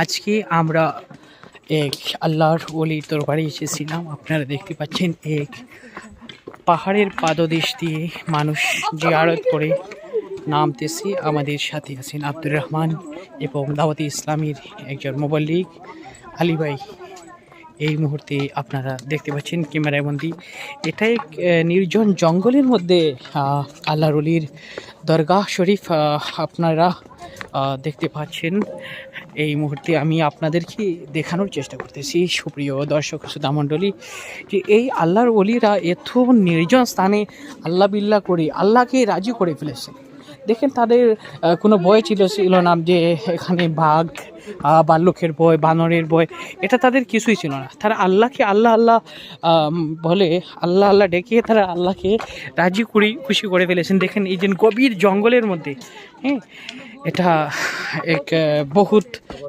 আজকে আমরা এক আল্লাহর ওলির দরবারে এসেছিলাম। আপনারা দেখতে পাচ্ছেন এক পাহাড়ের পাদদেশ দিয়ে মানুষ জিয়ারত করে নামতেছে। আমাদের সাথে আছেন আব্দুর রহমান এবং দাওয়াতে ইসলামীর একজন মুবাল্লিগ আলী ভাই। এই মুহূর্তে আপনারা দেখতে পাচ্ছেন ক্যামেরায় বন্দি, এটা এক নির্জন জঙ্গলের মধ্যে আল্লাহর ওলির দরগাহ শরীফ আপনারা দেখতে পাচ্ছেন। এই মুহূর্তে আমি আপনাদেরকে দেখানোর চেষ্টা করতেছি সুপ্রিয় দর্শক শ্রোতা মণ্ডলী, যে এই আল্লাহর ওলিরা এত নির্জন স্থানে আল্লাহ বিল্লাহ করে আল্লাহকে রাজি করে ফেলেছে। দেখেন তাদের কোনো ভয় ছিল না যে এখানে বাঘ ভাল্লুকের ভয়, বানরের ভয়, এটা তাদের কিছুই ছিল না। তারা আল্লাহকে আল্লাহ আল্লাহ বলে আল্লাহ আল্লাহ ডেকে তারা আল্লাহকে রাজি খুশি করে ফেলেছেন। দেখেন এই যে গভীর জঙ্গলের মধ্যে, হ্যাঁ, এটা এক বহুত